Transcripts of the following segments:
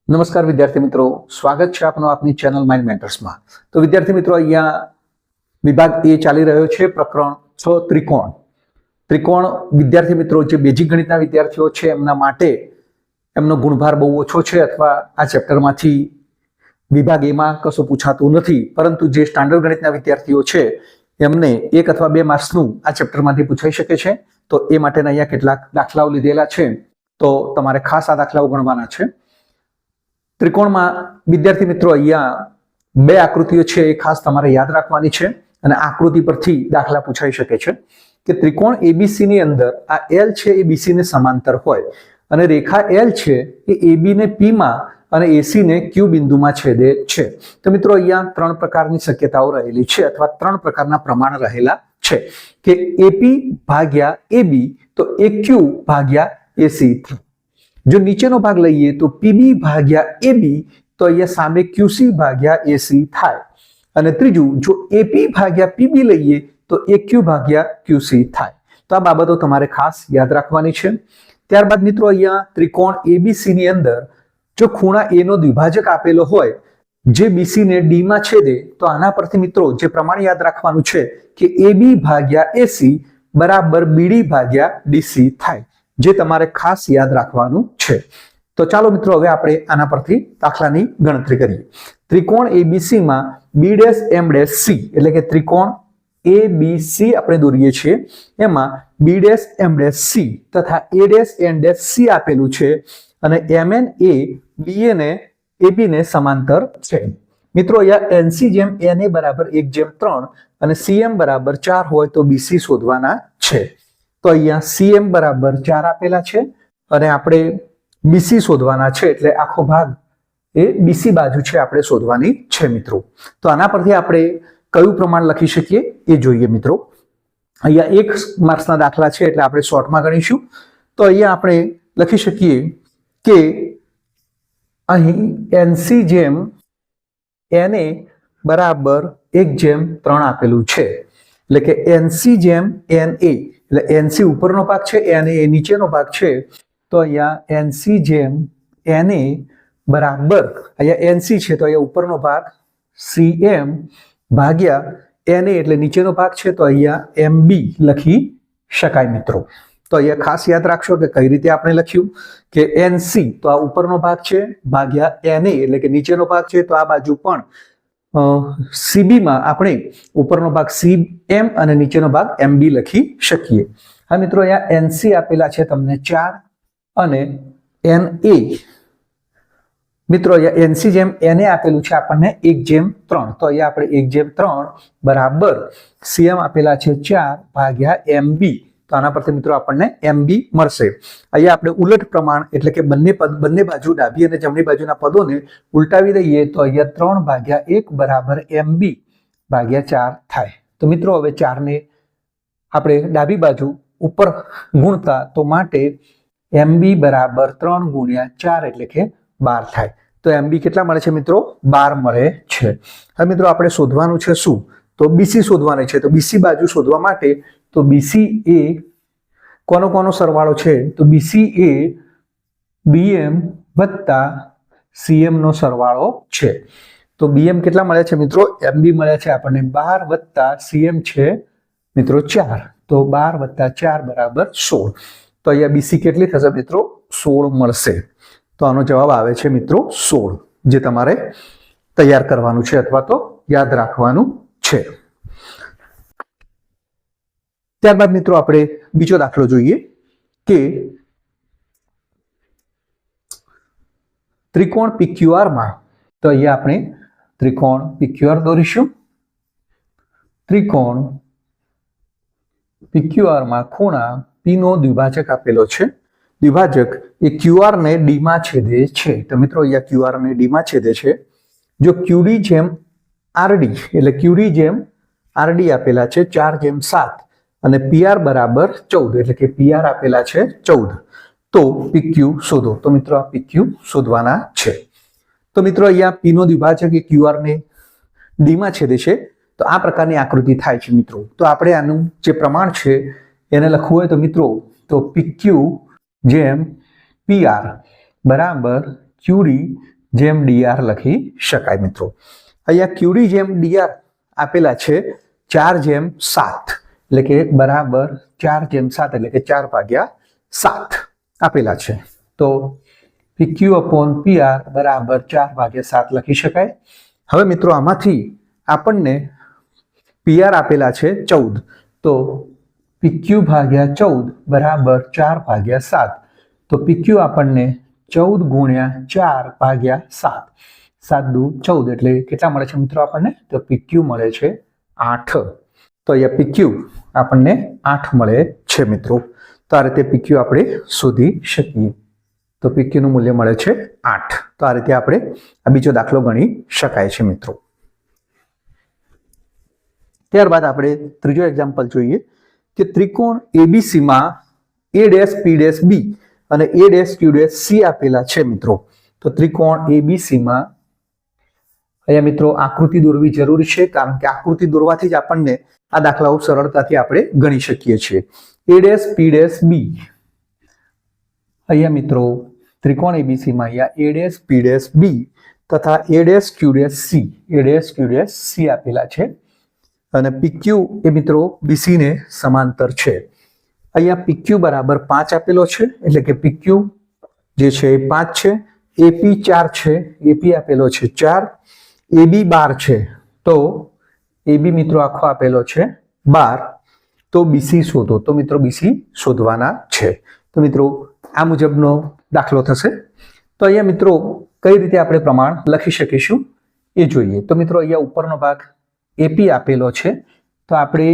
નમસ્કાર વિદ્યાર્થી મિત્રો, સ્વાગત છે આપનું આપની ચેનલ માઇન્ડ મેન્ટર્સમાં। તો વિદ્યાર્થી મિત્રો, અહીંયા વિભાગ એ ચાલી રહ્યો છે, પ્રકરણ 6 ત્રિકોણ। ત્રિકોણ વિદ્યાર્થી મિત્રો જે બેઝિક ગણિતના વિદ્યાર્થીઓ છે એમના માટે એમનો ગુણભાર બહુ ઓછો છે, અથવા આ ચેપ્ટરમાંથી વિભાગ એમાં કશું પૂછાતું નથી, પરંતુ જે સ્ટાન્ડર્ડ ગણિતના વિદ્યાર્થીઓ છે એમને 1 અથવા 2 માર્ક્સનું આ ચેપ્ટરમાંથી પૂછાઈ શકે છે। તો એ માટેના અહીંયા કેટલાક દાખલાઓ લીધેલા છે, તો તમારે ખાસ આ દાખલાઓ ગણવાના છે। ત્રિકોણમાં વિદ્યાર્થી મિત્રો અહીંયા 2 આકૃતિઓ છે, એ ખાસ તમારે યાદ રાખવાની છે, અને આકૃતિ પરથી દાખલા પૂછાઈ શકે છે કે ત્રિકોણ એબીસી ની અંદર આ એલ છે એ બીસી ને સમાંતર હોય, અને રેખા એલ છે એ એબી ને પી માં અને એસી ને ક્યુ બિંદુમાં છેદે છે। તો મિત્રો અહીંયા 3 પ્રકારની શક્યતાઓ રહેલી છે, અથવા 3 પ્રકારના પ્રમાણ રહેલા છે કે એપી ભાગ્યા એબી તો એક્યુ ભાગ્યા એસી। જો નીચેનો ભાગ લઈએ તો પીબી ભાગ્યા એબી તો અહીંયા સામે ક્યુસી ભાગ્યા એસી થાય, અને ત્રીજું જો એપી ભાગ્યા પીબી લઈએ તો એક્યુ ભાગ્યા ક્યુસી થાય। તો આ બાબતો તમારે ખાસ યાદ રાખવાની છે। ત્યારબાદ મિત્રો અહીંયા ત્રિકોણ એબીસી ની અંદર જો ખૂણા એ નો દ્વિભાજક આપેલો હોય જે બીસી ને ડી માં છેદે, તો આના પરથી મિત્રો જે પ્રમાણ યાદ રાખવાનું છે કે એબી ભાગ્યા એસી બરાબર બીડી ભાગ્યા ડીસી થાય, જે તમારે ખાસ યાદ રાખવાનું છે। તો ચાલો મિત્રો હવે આપણે આના પરથી દાખલાની ગણતરી કરીએ। ત્રિકોણ એબીસી માં B dash M dash C એટલે કે ત્રિકોણ એબીસી આપણે દોરીએ છીએ, એમાં B dash M dash C તથા A dash N dash C આપેલું છે, અને એમએન એ બીએ ને એબી ને સમાંતર છે। મિત્રો અહીંયા એનસી જેમ એનએ બરાબર 1/3 અને સીએમ બરાબર 4 હોય તો બીસી શોધવાના છે। તો અહીંયા સીએમ બરાબર 4 આપેલા છે અને આપણે બીસી શોધવાના છે, એટલે આખો ભાગ એ બીસી બાજુ છે આપણે શોધવાની છે મિત્રો। તો આના પરથી આપણે કયું પ્રમાણ લખી શકીએ એ જોઈએ મિત્રો। અહીંયા 1 માર્ક્સના દાખલા છે એટલે આપણે શોર્ટમાં ગણીશું। તો અહીંયા આપણે લખી શકીએ કે અહીં એનસી જેમ એને બરાબર 1/3 આપેલું છે, એટલે કે એનસી જેમ એને એટલે એનસી ઉપરનો ભાગ છે, એને એ નીચેનો ભાગ છે। તો અહીંયા એનસી જેમ એને બરાબર અહીંયા એનસી છે તો અહીંયા ઉપરનો ભાગ સીએમ ભાગ્યા એને એટલે નીચેનો ભાગ છે, તો અહીંયા એમબી લખી શકાય મિત્રો। તો અહીંયા ખાસ યાદ રાખશો કે કઈ રીતે આપણે લખ્યું કે એનસી તો આ ઉપરનો ભાગ છે ભાગ્યા એને એટલે કે નીચેનો ભાગ છે, તો આ બાજુ પણ સીબી માં આપણે ઉપરનો ભાગ સીએમ અને નીચેનો ભાગ એમબી લખી શકીએ। હા મિત્રો, અહીંયા એનસી આપેલા છે તમને 4 અને એને મિત્રો અહીંયા એનસી જેમ એને આપેલું છે આપણને 1/3, તો અહીંયા આપણે 1/3 બરાબર સીએમ આપેલા છે 4 ભાગ્યા એમબી, તો આના પરથી મિત્રો આપણને એમબી મળશે। અહીંયા આપણે ઉલટ પ્રમાણ એટલે કે બંને બાજુ ડાબી અને જમણી બાજુના પદોને ઉલટાવી દઈએ તો અહીંયા 3/1 બરાબર એમબી ભાગ્યા 4 થાય। તો મિત્રો હવે 4 ને આપણે ડાબી બાજુ ઉપર ગુણતા, તો માટે એમબી બરાબર 3 ગુણ્યા 4 એટલે કે 12 થાય। તો એમબી કેટલા મળે છે મિત્રો? 12 મળે છે। હવે મિત્રો આપણે શોધવાનું છે શું? તો બીસી શોધવાની છે। તો બીસી બાજુ શોધવા માટે તો બીસી એ કોનો સરવાળો છે? તો બીસી એ બીએમ વત્તા સીએમ નો સરવાળો છે। તો બીએમ કેટલા મળે છે મિત્રો? એમબી મળે છે આપણને 12 વત્તા સીએમ છે મિત્રો 4, તો 12 વત્તા 4 બરાબર 16। તો અહીંયા બીસી કેટલી થશે મિત્રો? 16 મળશે। તો આનો જવાબ આવે છે મિત્રો 16, જે તમારે તૈયાર કરવાનું છે અથવા તો યાદ રાખવાનું છે। ત્યારબાદ મિત્રો આપણે બીજો દાખલો જોઈએ કે ત્રિકોણ પીક્યુઆર માં, તો અહીંયા આપણે ત્રિકોણ પીક્યુઆર દોરીશું। ત્રિકોણ પીક્યુઆર માં ખૂણા પી નો દ્વિભાજક આપેલો છે, દ્વિભાજક એ ક્યુઆર ને ડી માં છેદે છે। તો મિત્રો અહીંયા ક્યુઆર ને ડી માં છેદે છે। જો ક્યુડી જેમ આરડી એટલે ક્યુડી જેમ આરડી આપેલા છે 4/7 અને પીઆર બરાબર 14 એટલે કે પીઆર આપેલા છે 14, તો પીક્યુ શોધો। તો મિત્રો આ પીક્યુ શોધવાના છે। તો મિત્રો અહીંયા પી નો દ્વિભાજક એ ક્યુઆર ને ડી માં છેદે છે, તો આ પ્રકારની આકૃતિ થાય છે મિત્રો। તો આપણે આનું જે પ્રમાણ છે એને લખવું હોય તો મિત્રો તો પીક્યુ જેમ પીઆર બરાબર ક્યુડી જેમ ડીઆર લખી શકાય મિત્રો. અહીંયા ક્યુડી જેમ ડીઆર આપેલા છે 4/7 એટલે કે બરાબર 4/7 એટલે કે 4/7 આપેલા છે. તો PQ upon PR બરાબર 4/7 લખી શકાય. હવે મિત્રો આમાંથી આપણને PR આપેલા છે 14, તો PQ ભાગ્યા 14 બરાબર 4/7. તો PQ આપણને 14 ગુણ્યા 4/7, 7 દુ 14 એટલે કેટલા મળે છે મિત્રો આપણને? તો PQ મળે છે 8. તો અહીંયા PQ આપણને 8 મળે છે મિત્રો. તો આ રીતે PQ આપણે શોધી શકીએ. તો PQ નું મૂલ્ય મળે છે 8. તો આ રીતે આપણે આ બીજો દાખલો ગણી શકાય છે મિત્રો. ત્યારબાદ આપણે ત્રીજો એક્ઝામ્પલ જોઈએ કે ત્રિકોણ ABC માં A', P', B અને A', Q', C આપેલા છે મિત્રો. તો ત્રિકોણ ABC માં અહીંયા મિત્રો આકૃતિ દોરવી જરૂરી છે, કારણ કે આકૃતિ દોરવાથી જ આપણને આ દાખલાઓ સરળતાથી આપણે ગણી શકીએ છીએ. A', P', B. અહીંયા મિત્રો ત્રિકોણ ABC માં અહીંયા A', P', B તથા A', Q', C આપેલા છે અને PQ એ મિત્રો BC ને સમાંતર છે. અહીંયા PQ બરાબર 5 આપેલો છે એટલે કે PQ જે છે એ 5 છે. AP 4 છે, AP આપેલો છે 4. AB 12 છે, તો AB મિત્રો આખો આપેલો છે 12. તો BC શોધો. તો મિત્રો BC શોધવાના છે. તો મિત્રો આ મુજબનો દાખલો થશે. તો અહીંયા મિત્રો કઈ રીતે આપણે પ્રમાણ લખી શકીશું એ જોઈએ. તો મિત્રો અહીંયા ઉપરનો ભાગ AP આપેલો છે, તો આપણે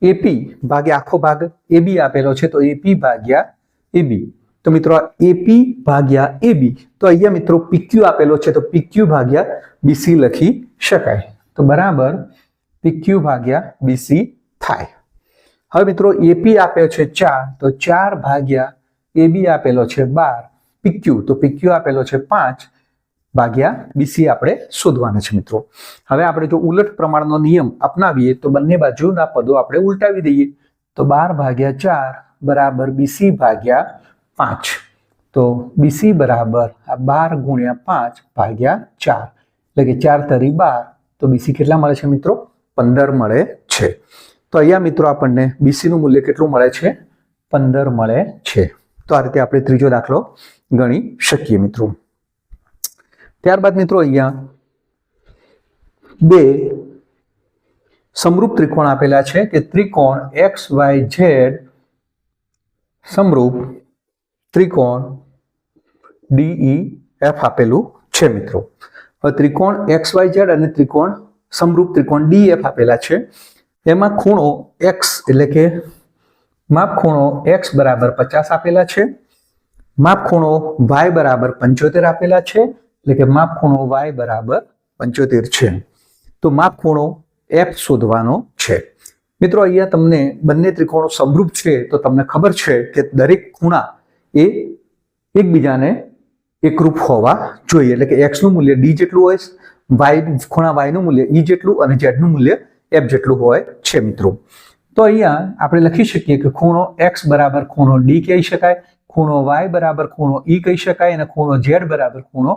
AP ભાગ્યા આખો ભાગ AB આપેલો છે, તો AP ભાગ્યા AB. તો મિત્રો AP ભાગ્યા AB. તો અહીંયા મિત્રો PQ આપેલો છે, તો PQ ભાગ્યા BC લખી શકાય. તો બરાબર PQ ભાગ્યા BC થાય. હવે મિત્રો AP આપ્યો છે 4, તો 4 ભાગ્યા AB આપેલો છે 12. PQ તો PQ આપેલો છે 5 ભાગ્યા BC આપણે શોધવાના છે મિત્રો. હવે આપણે જો ઉલટ પ્રમાણનો નિયમ અપનાવીએ તો બંને બાજુના પદો આપણે ઉલટાવી દઈએ. તો 12 ભાગ્યા 4 બરાબર BC ભાગ્યા 5. તો BC બરાબર આ 12 ગુણ્યા 5 ભાગ્યા 4 એટલે કે 4 તરી 12. તો BC કેટલા મળે છે મિત્રો? 15 મળે છે. તો અહીંયા મિત્રો આપણને BC નું મૂલ્ય કેટલું મળે છે? 15 મળે છે. તો આ રીતે આપણે ત્રીજો દાખલો ગણી શકીએ મિત્રો. ત્યારબાદ મિત્રો અહીંયા બે સમરૂપ ત્રિકોણ આપેલા છે કે ત્રિકોણ XYZ સમરૂપ ત્રિકોણ DEF આપેલું છે મિત્રો. હવે ત્રિકોણ XYZ અને ત્રિકોણ સમરૂપ ત્રિકોણ DEF આપેલા છે. એમાં ખૂણો X એટલે કે માપ ખૂણો X બરાબર 50 આપેલા છે. માપ ખૂણો Y બરાબર 75 આપેલા છે, એટલે કે માપ ખૂણો Y બરાબર 75 છે. તો માપ ખૂણો F શોધવાનો છે મિત્રો. અહીંયા તમને બંને ત્રિકોણો સમરૂપ છે, તો તમને ખબર છે કે દરેક ખૂણા એ એકબીજાને એકરૂપ હોવા જોઈએ. એટલે કે X નું મૂલ્ય D જેટલું હોય, ખૂણા Y નું મૂલ્ય E જેટલું અને Z નું મૂલ્ય F જેટલું હોય છે મિત્રો. તો અહીંયા આપણે લખી શકીએ કે ખૂણો X બરાબર ખૂણો D કહી શકાય, ખૂણો Y બરાબર ખૂણો E કહી શકાય અને ખૂણો Z બરાબર ખૂણો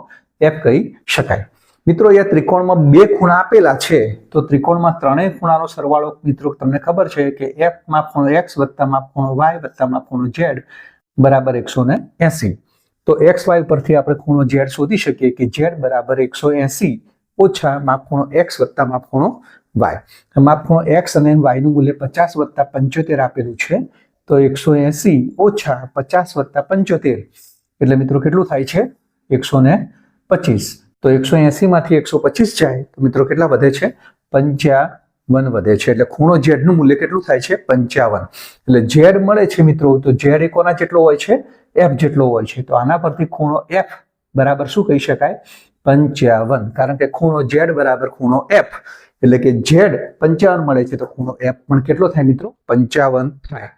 F કહી શકાય. મિત્રો અહીંયા ત્રિકોણમાં બે ખૂણા આપેલા છે, તો ત્રિકોણમાં ત્રણેય ખૂણાનો સરવાળો મિત્રો તમને ખબર છે કે F માપ ખૂણો X વત્તા માપ ખૂણો Y વત્તા માપ ખૂણો Z બરાબર 180. તો XY પરથી આપણે ખૂણો Z શોધી શકીએ કે Z બરાબર 180 ઓછા માપ ખૂણો X વત્તા માપ ખૂણો Y. માપ ખૂણો X અને Y નું મૂલ્ય 50 વત્તા 75 આપેલું છે, તો 180 ઓછા 50 વત્તા 75 એટલે મિત્રો કેટલું થાય છે? 125. તો 180 માંથી 125 જાય તો મિત્રો કેટલા વધે છે? 55 વધે છે. એટલે ખૂણો Z નું મૂલ્ય કેટલું થાય છે? 55. એટલે Z મળે છે મિત્રો, તો Z એ કોના જેટલો હોય છે? F જેટલો હોય છે. તો આના પરથી ખૂણો F બરાબર શું કહી શકાય? 55. કારણ કે ખૂણો Z બરાબર ખૂણો F એટલે કે Z 55 મળે છે, તો ખૂણો F પણ કેટલો થાય મિત્રો? 55 થાય.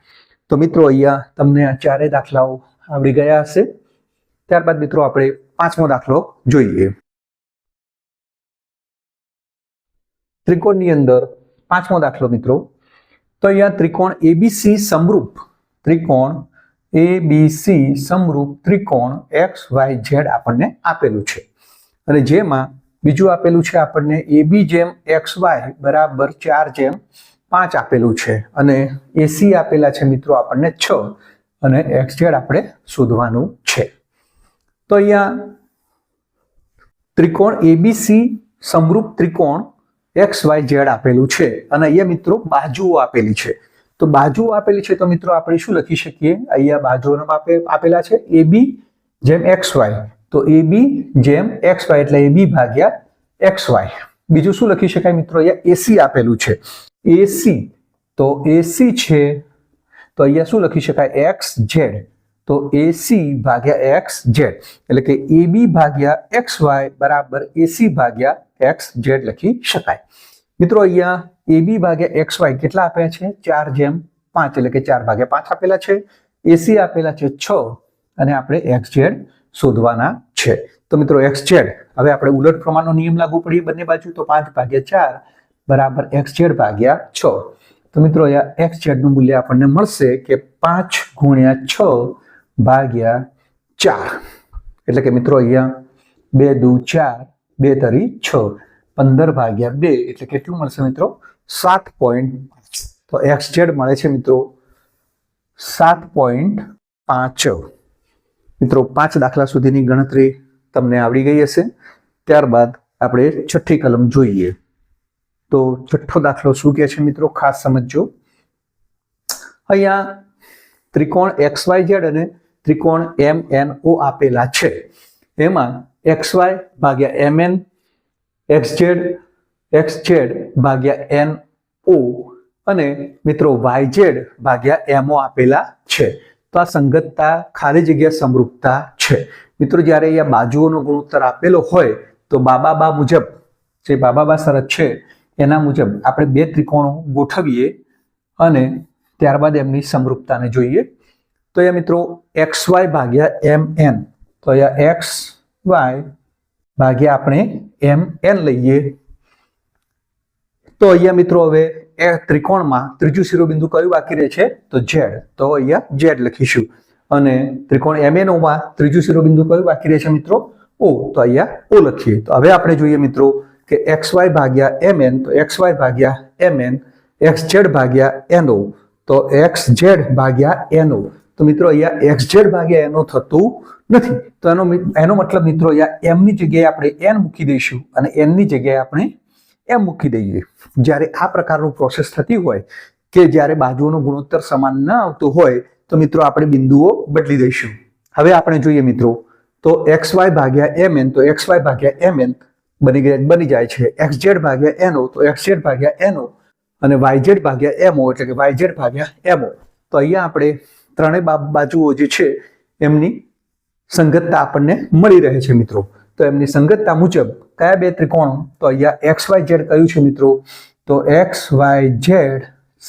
તો મિત્રો અહીંયા તમને આ ચારેય દાખલાઓ આવડી ગયા હશે. ત્યારબાદ મિત્રો આપણે પાંચમો દાખલો જોઈએ. ત્રિકોણની અંદર પાંચમો દાખલો મિત્રો. તો અહીંયા ત્રિકોણ ABC સમરૂપ ત્રિકોણ ABC સમરૂપ ત્રિકોણ XYZ આપણને આપેલું છે અને જેમાં બીજું આપેલું છે આપણને AB જેમ XY બરાબર 4:5 આપેલું છે અને AC આપેલા છે મિત્રો આપણને 6 અને XZ આપણે શોધવાનું છે. તો અહીંયા ત્રિકોણ ABC સમરૂપ ત્રિકોણ XYZ આપેલું છે અને અહીંયા મિત્રો બાજુઓ આપેલી છે. તો બાજુઓ આપેલી છે તો મિત્રો આપણે શું લખી શકીએ? અહીંયા બાજુઓનો આપેલા છે AB જેમ XY, તો AB જેમ XY એટલે AB ભાગ્યા XY. બીજું શું લખી શકાય મિત્રો? અહીંયા AC આપેલું છે. AC, તો AC છે તો અહીંયા શું લખી શકાય? XZ, તો AC ભાગ્યા XZ એટલે કે AB ભાગ્યા XY બરાબર AC ભાગ્યા XZ લખી શકાય. મિત્રો અહીંયા AB ભાગ્યા XY કેટલા આપ્યા છે? 4:5 એટલે કે 4/5 આપેલા છે. AC આપેલા છે 6 અને આપણે XZ શોધવાના છે. તો મિત્રો XZ હવે આપણે ઉલટ પ્રમાણનો નિયમ લાગુ પડીએ બંને બાજુ, તો 5/4 બરાબર XZ ભાગ્યા 6. તો મિત્રો અહીંયા XZ નું મૂલ્ય આપણને મળશે કે 5 × 6 ભાગ્યા 4 એટલે કે મિત્રો અહીંયા 2 દુ 4, 2 તરી 6, 15/2 એટલે કેટલું મળશે મિત્રો? 7.5. તો XZ મળે છે મિત્રો 7.5. મિત્રો 5 દાખલા સુધીની ગણતરી તમને આવડી ગઈ હશે. ત્યારબાદ આપણે છઠ્ઠી કલમ જોઈએ. તો છઠ્ઠો દાખલો શું કહે છે મિત્રો? ખાસ સમજજો. અહીંયા ત્રિકોણ XYZ અને ત્રિકોણ MNO આપેલા છે. એમાં XY ભાગ્યા MN, XZ ભાગ્યા NO અને મિત્રો YZ ભાગ્યા MO આપેલા છે. તો આ સંગતતા ખાલી જગ્યા સમરૂપતા છે. મિત્રો જ્યારે અહીંયા બાજુઓનો ગુણોત્તર આપેલો હોય તો બાબા મુજબ જે બાબા શરત છે એના મુજબ આપણે બે ત્રિકોણો ગોઠવીએ અને ત્યારબાદ એમની સમરૂપતાને જોઈએ. તો અહીંયા મિત્રો XY ભાગ્યા MN, તો અહીંયા XY ભાગ્યા આપણે MN લઈએ. તો અહીંયા મિત્રો હવે એ ત્રિકોણમાં ત્રીજું શિરોબિંદુ કયું બાકી રહે છે? તો Z. તો અહીંયા Z લખીશું. અને ત્રિકોણ MNO માં ત્રીજું શિરોબિંદુ કયું બાકી રહે છે મિત્રો? O. તો અહીંયા O લખીએ. તો હવે આપણે જોઈએ મિત્રો કે XY ભાગ્યા MN, તો XY ભાગ્યા MN, XZ ભાગ્યા NO, તો XZ ભાગ્યા NO. તો મિત્રો અહીંયા XZ ભાગ્યા NO થતું નથી. તો એનો મતલબ મિત્રો અહીંયા M ની જગ્યાએ આપણે N મૂકી દઈશું અને N ની જગ્યાએ આપણે M મૂકી દઈએ. જ્યારે આ પ્રકારનું પ્રોસેસ થતી હોય કે જ્યારે બાજુઓનો ગુણોત્તર સમાન ન આવતો હોય તો મિત્રો આપણે બિંદુઓ બદલી દઈશું. હવે આપણે જોઈએ મિત્રો તો XY ભાગ્યા MN, તો XY ભાગ્યા MN બની જાય છે XZ ભાગ્યા NO, તો XZ ભાગ્યા NO અને YZ ભાગ્યા MO એટલે કે YZ ભાગ્યા MO. તો અહીંયા આપણે ત્રણેય બાજુઓ જે છે એમની સંગતતા આપણને મળી રહે છે મિત્રો. તો એમની સંગતતા મુજબ કયા બે ત્રિકોણો? તો અહીંયા XYZ કયું છે મિત્રો? તો XYZ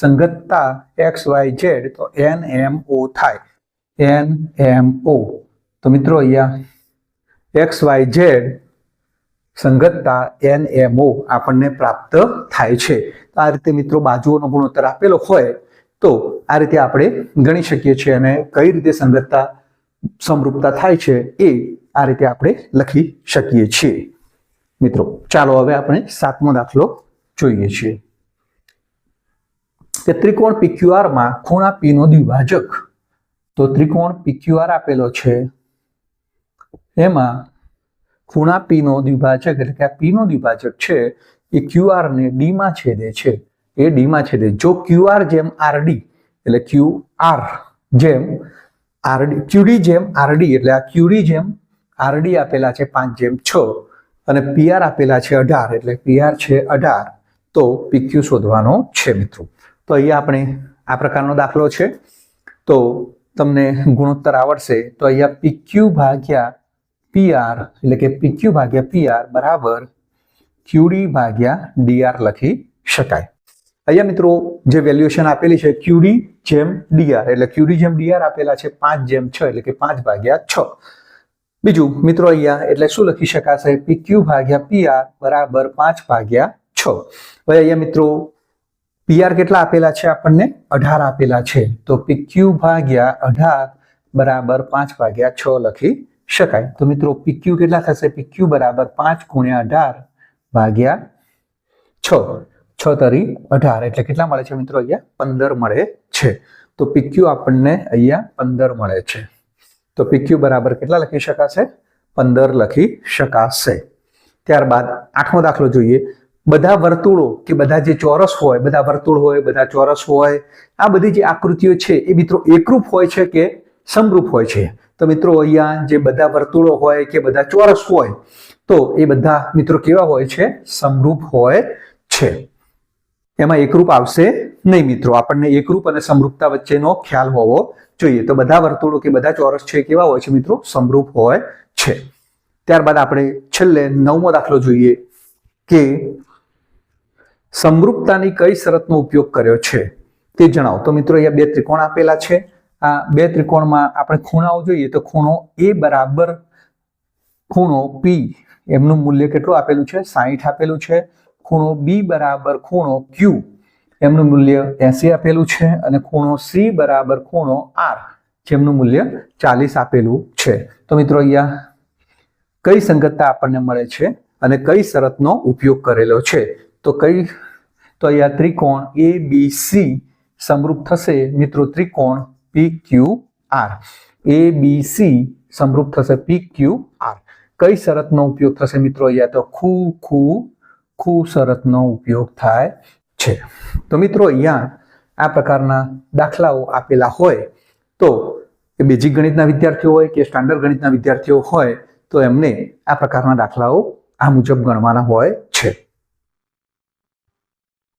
સંગતતા XYZ તો NMO થાય. NMO. તો મિત્રો અહીંયા XYZ સંગતતા NMO આપણને પ્રાપ્ત થાય છે. આ રીતે મિત્રો બાજુઓનો ગુણોત્તર આપેલો હોય તો આ રીતે આપણે ગણી શકીએ છીએ અને કઈ રીતે સંગતતા સમરૂપતા થાય છે એ આ રીતે આપણે લખી શકીએ છીએ. મિત્રો ચાલો હવે આપણે 7મો દાખલો જોઈએ છીએ. કે ત્રિકોણ PQR માં ખૂણા P નો દ્વિભાજક. તો ત્રિકોણ PQR આપેલો છે એમાં ખૂણા P નો દ્વિભાજક એટલે કે આ P નો દ્વિભાજક છે એ QR ને D માં છેદે છે. એ D માં છેદે. જો QR જેમ RD એટલે QR જેમ RD, QD જેમ RD એટલે આ QD જેમ RD આપેલા છે 5/6 અને PR આપેલા છે 18 એટલે PR છે 18, તો PQ શોધવાનો છે મિત્રો. તો અહીંયા આપણે આ પ્રકારનો દાખલો છે. તો તમને ગુણોત્તર આવડશે તો અહીંયા PQ ભાગ્યા PR એટલે કે PQ ભાગ્યા PR બરાબર QD ભાગ્યા DR લખી શકાય. અહીંયા મિત્રો જે વેલ્યુએશન આપેલી છે QD જેમ DR એટલે QD જેમ DR આપેલા છે 5/6 એટલે કે 5/6. બીજું મિત્રો અહીંયા એટલે શું લખી શકાશે? PQ ભાગ્યા PR બરાબર 5/6. હવે અહીંયા મિત્રો PR કેટલા આપેલા છે આપણને? 18 આપેલા છે. તો PQ ભાગ્યા 18 બરાબર 5/6 લખી શકાય. તો મિત્રો PQ કેટલા થશે? PQ બરાબર 5 × 18/6. 6 તરી 18 એટલે કેટલા મળે છે મિત્રો? અહીંયા 15 મળે છે. તો PQ આપણને અહીંયા 15 મળે છે. તો PQ બરાબર કેટલા લખી શકાશે? 15 લખી શકાશે. ત્યારબાદ 8મો દાખલો જોઈએ. બધા વર્તુળો કે બધા જે ચોરસ હોય, બધા વર્તુળ હોય, બધા ચોરસ હોય, આ બધી જે આકૃતિઓ છે એ મિત્રો એકરૂપ હોય છે કે સમરૂપ હોય છે? તો મિત્રો અહીંયા જે બધા વર્તુળો હોય કે બધા ચોરસ હોય તો એ બધા મિત્રો કેવા હોય છે? સમરૂપ હોય છે. એમાં એકરૂપ આવશે નહીં મિત્રો. આપણને એકરૂપ અને સમરૂપતા વચ્ચેનો ખ્યાલ હોવો જોઈએ. તો બધા વર્તુળો કે બધા ચોરસ છે કેવા હોય છે મિત્રો? સમરૂપ હોય છે. ત્યારબાદ આપણે છેલ્લે 9મો દાખલો જોઈએ કે સમરૂપતાની કઈ શરતનો ઉપયોગ કર્યો છે તે જણાવો. તો મિત્રો અહીંયા બે ત્રિકોણ આપેલા છે. આ બે ત્રિકોણમાં આપણે ખૂણાઓ જોઈએ તો ખૂણો A બરાબર ખૂણો P એમનું મૂલ્ય કેટલું આપેલું છે? 60 આપેલું છે. ખૂણો B બરાબર ખૂણો Q એમનું મૂલ્ય 80 આપેલું છે. અને ખૂણો C બરાબર ખૂણો R જેમનું મૂલ્ય 40 આપેલું છે. તો મિત્રો અહીંયા કઈ સંગતતા આપણને મળે છે અને કઈ શરતનો ઉપયોગ કરેલો છે? તો અહીંયા ત્રિકોણ ABC સમરૂપ થશે મિત્રો ત્રિકોણ PQR. ABC સમરૂપ થશે PQR. કઈ શરતનો ઉપયોગ થશે મિત્રો? અહીંયા તો ખૂ શરતનો ઉપયોગ થાય છે. તો મિત્રો અહીંયા આ પ્રકારના દાખલાઓ આપેલા હોય તો એ બેઝિક ગણિતના વિદ્યાર્થીઓ હોય કે સ્ટાન્ડર્ડ ગણિતના વિદ્યાર્થીઓ હોય તો એમને આ પ્રકારના દાખલાઓ આ મુજબ ગણવાના હોય